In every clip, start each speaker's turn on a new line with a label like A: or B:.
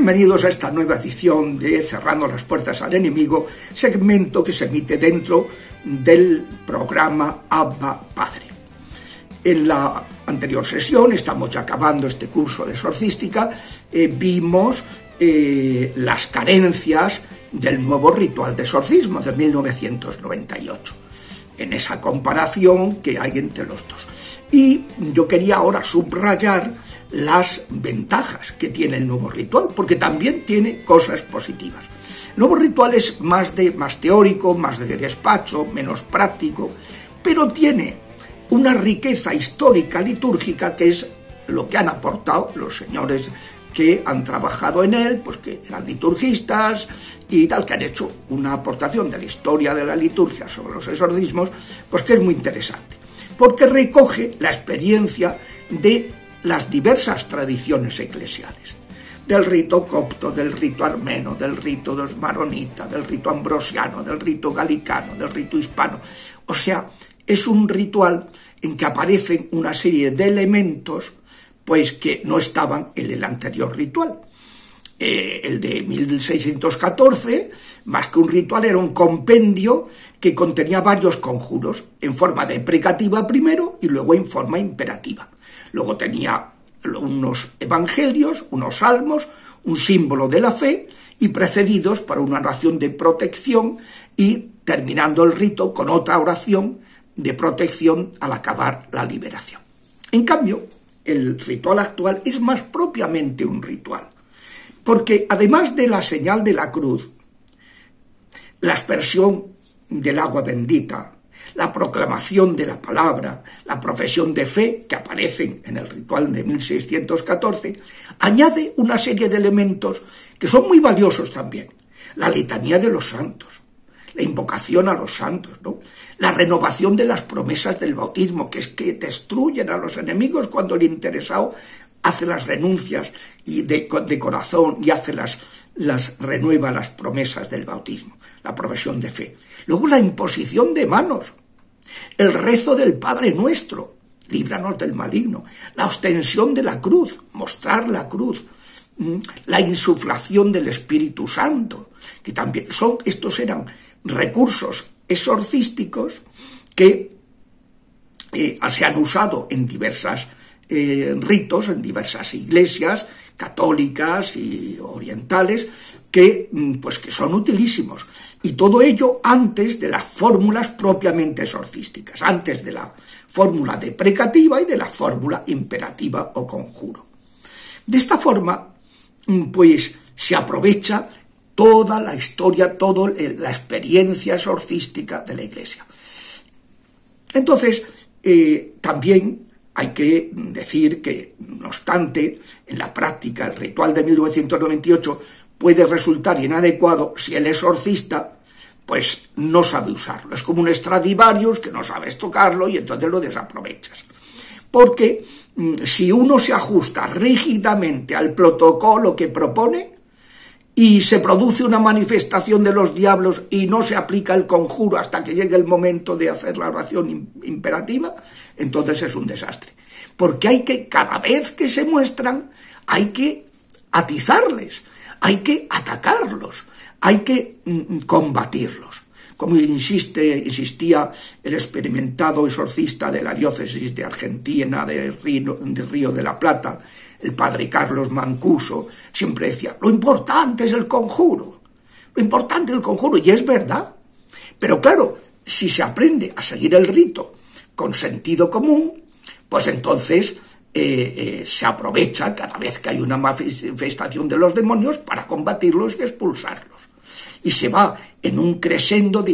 A: Bienvenidos a esta nueva edición de Cerrando las Puertas al Enemigo, segmento que se emite dentro del programa Abba Padre. En la anterior sesión, estamos ya acabando este curso de exorcística, vimos las carencias del nuevo ritual de exorcismo de 1998, en esa comparación que hay entre los dos. Y yo quería ahora subrayar las ventajas que tiene el nuevo ritual, porque también tiene cosas positivas. El nuevo ritual es más teórico, más de despacho, menos práctico, pero tiene una riqueza histórica litúrgica que es lo que han aportado los señores que han trabajado en él, pues que eran liturgistas y tal, que han hecho una aportación de la historia de la liturgia sobre los exorcismos, pues que es muy interesante, porque recoge la experiencia de las diversas tradiciones eclesiales, del rito copto, del rito armeno, del rito maronita, del rito ambrosiano, del rito galicano, del rito hispano. O sea, es un ritual en que aparecen una serie de elementos pues que no estaban en el anterior ritual. El de 1614, más que un ritual, era un compendio que contenía varios conjuros, en forma deprecativa primero y luego en forma imperativa. Luego tenía unos evangelios, unos salmos, un símbolo de la fe y precedidos por una oración de protección y terminando el rito con otra oración de protección al acabar la liberación. En cambio, el ritual actual es más propiamente un ritual, porque además de la señal de la cruz, la aspersión del agua bendita, la proclamación de la palabra, la profesión de fe, que aparecen en el ritual de 1614, añade una serie de elementos que son muy valiosos también. La litanía de los santos, la invocación a los santos, ¿no? La renovación de las promesas del bautismo, que es que destruyen a los enemigos cuando el interesado hace las renuncias y de corazón y renueva las promesas del bautismo, la profesión de fe. Luego la imposición de manos, el rezo del Padre Nuestro, líbranos del maligno, la ostensión de la cruz, mostrar la cruz, la insuflación del Espíritu Santo, que también estos eran recursos exorcísticos que se han usado en diversas ritos, en diversas iglesias católicas y orientales, que son utilísimos. Y todo ello antes de las fórmulas propiamente exorcísticas, antes de la fórmula deprecativa y de la fórmula imperativa o conjuro. De esta forma, pues se aprovecha toda la historia, toda la experiencia exorcística de la Iglesia. Entonces, también hay que decir que, no obstante, en la práctica el ritual de 1998 puede resultar inadecuado si el exorcista pues no sabe usarlo. Es como un Stradivarius que no sabes tocarlo y entonces lo desaprovechas. Porque si uno se ajusta rígidamente al protocolo que propone y se produce una manifestación de los diablos y no se aplica el conjuro hasta que llegue el momento de hacer la oración imperativa, entonces es un desastre. Porque cada vez que se muestran, hay que atizarles, hay que atacarlos, hay que combatirlos. Como insistía el experimentado exorcista de la diócesis de Argentina, de Río de la Plata, el padre Carlos Mancuso, siempre decía, lo importante es el conjuro, y es verdad. Pero claro, si se aprende a seguir el rito con sentido común, pues entonces se aprovecha cada vez que hay una manifestación de los demonios para combatirlos y expulsarlos. Y se va en un crescendo de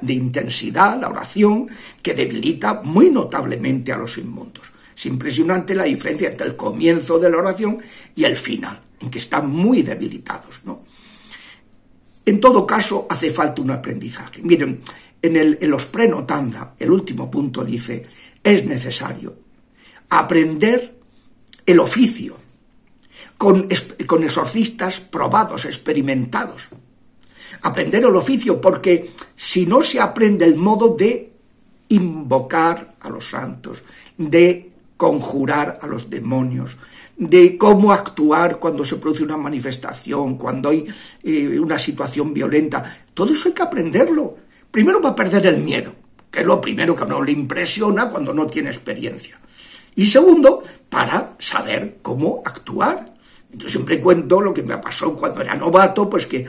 A: intensidad la oración que debilita muy notablemente a los inmundos. Es impresionante la diferencia entre el comienzo de la oración y el final, en que están muy debilitados, ¿no? En todo caso, hace falta un aprendizaje. Miren, en los prenotanda, el último punto dice, es necesario aprender el oficio con exorcistas probados, experimentados. Aprender el oficio, porque si no se aprende el modo de invocar a los santos, de conjurar a los demonios, de cómo actuar cuando se produce una manifestación, cuando hay una situación violenta. Todo eso hay que aprenderlo. Primero para perder el miedo, que es lo primero que a uno le impresiona cuando no tiene experiencia. Y segundo, para saber cómo actuar. Yo siempre cuento lo que me pasó cuando era novato, pues que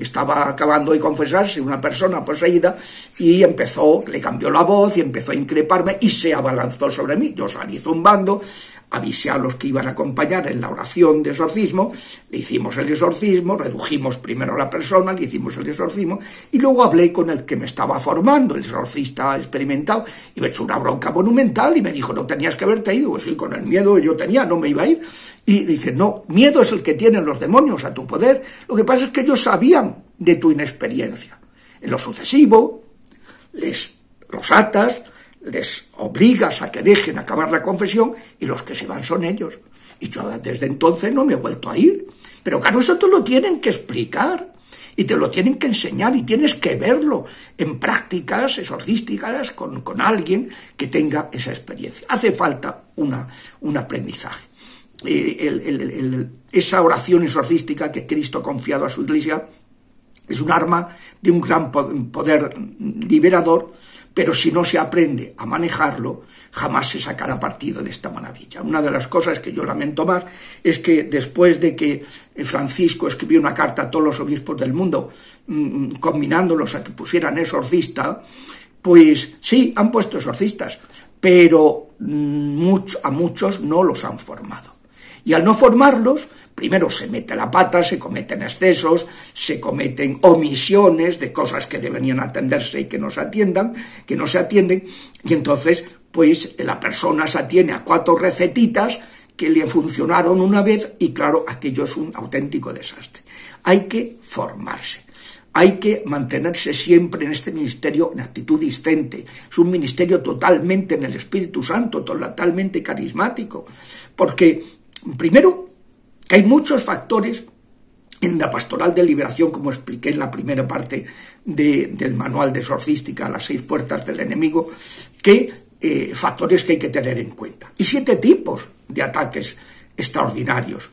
A: estaba acabando de confesarse una persona poseída y le cambió la voz y empezó a increparme y se abalanzó sobre mí. Yo salí zumbando, avisé a los que iban a acompañar en la oración de exorcismo, le hicimos el exorcismo, redujimos primero a la persona, le hicimos el exorcismo y luego hablé con el que me estaba formando, el exorcista experimentado, y me echó una bronca monumental y me dijo, no tenías que haberte ido. Pues sí, con el miedo que yo tenía, no me iba a ir. Y dice, no, miedo es el que tienen los demonios a tu poder. Lo que pasa es que ellos sabían de tu inexperiencia. En lo sucesivo, los atas, les obligas a que dejen acabar la confesión y los que se van son ellos. Y yo desde entonces no me he vuelto a ir. Pero claro, eso te lo tienen que explicar y te lo tienen que enseñar y tienes que verlo en prácticas exorcísticas con alguien que tenga esa experiencia. Hace falta un aprendizaje. Esa oración exorcística que Cristo ha confiado a su Iglesia es un arma de un gran poder liberador, pero si no se aprende a manejarlo, jamás se sacará partido de esta maravilla. Una de las cosas que yo lamento más es que después de que Francisco escribió una carta a todos los obispos del mundo, combinándolos a que pusieran exorcista, pues sí, han puesto exorcistas, pero a muchos no los han formado. Y al no formarlos, primero se mete la pata, se cometen excesos, se cometen omisiones de cosas que deberían atenderse y que no se atienden, y entonces pues la persona se atiene a 4 recetitas que le funcionaron una vez y claro, aquello es un auténtico desastre. Hay que formarse. Hay que mantenerse siempre en este ministerio en actitud discente. Es un ministerio totalmente en el Espíritu Santo, totalmente carismático, porque primero, que hay muchos factores en la pastoral de liberación, como expliqué en la primera parte del manual de exorcística, las 6 puertas del enemigo, factores que hay que tener en cuenta. Y 7 tipos de ataques extraordinarios.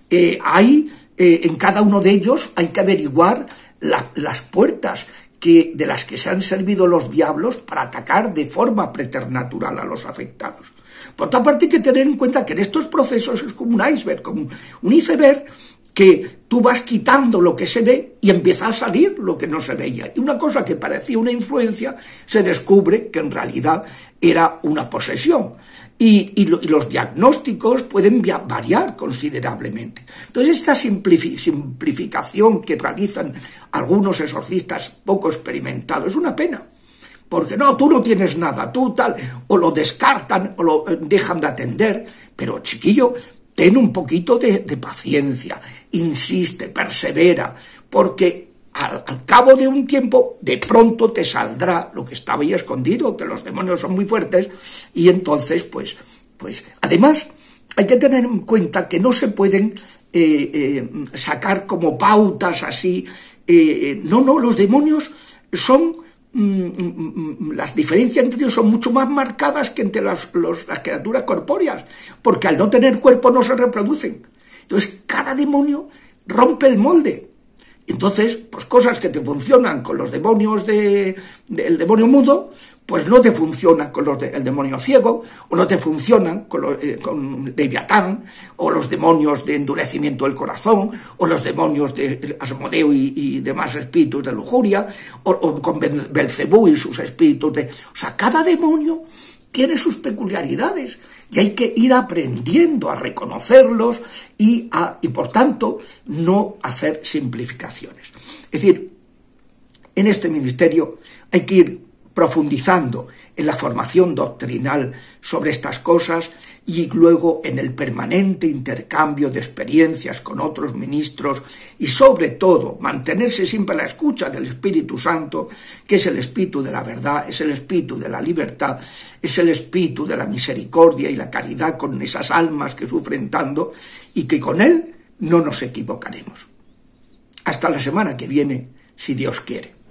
A: En cada uno de ellos hay que averiguar las puertas de las que se han servido los diablos para atacar de forma preternatural a los afectados. Por otra parte, hay que tener en cuenta que en estos procesos es como un iceberg, como un iceberg que tú vas quitando lo que se ve y empieza a salir lo que no se veía. Y una cosa que parecía una influencia se descubre que en realidad era una posesión. Y los diagnósticos pueden variar considerablemente. Entonces, esta simplificación que realizan algunos exorcistas poco experimentados es una pena. Porque no, tú no tienes nada, tú tal, o lo descartan o lo dejan de atender. Pero chiquillo, ten un poquito de paciencia, insiste, persevera, porque al cabo de un tiempo, de pronto te saldrá lo que estaba ahí escondido, que los demonios son muy fuertes, y entonces, pues además, hay que tener en cuenta que no se pueden sacar como pautas así. No, los demonios son... las diferencias entre ellos son mucho más marcadas que entre las criaturas corpóreas, porque al no tener cuerpo no se reproducen. Entonces, cada demonio rompe el molde. Entonces, pues cosas que te funcionan con los demonios del demonio mudo, pues no te funcionan con el demonio ciego, o no te funcionan con Leviatán, o los demonios de endurecimiento del corazón, o los demonios de Asmodeo y demás espíritus de lujuria, o con Belcebú y sus espíritus de... O sea, cada demonio tiene sus peculiaridades y hay que ir aprendiendo a reconocerlos y por tanto, no hacer simplificaciones. Es decir, en este ministerio hay que ir profundizando en la formación doctrinal sobre estas cosas y luego en el permanente intercambio de experiencias con otros ministros y sobre todo mantenerse siempre a la escucha del Espíritu Santo, que es el Espíritu de la verdad, es el Espíritu de la libertad, es el Espíritu de la misericordia y la caridad con esas almas que sufren tanto y que con él no nos equivocaremos. Hasta la semana que viene, si Dios quiere.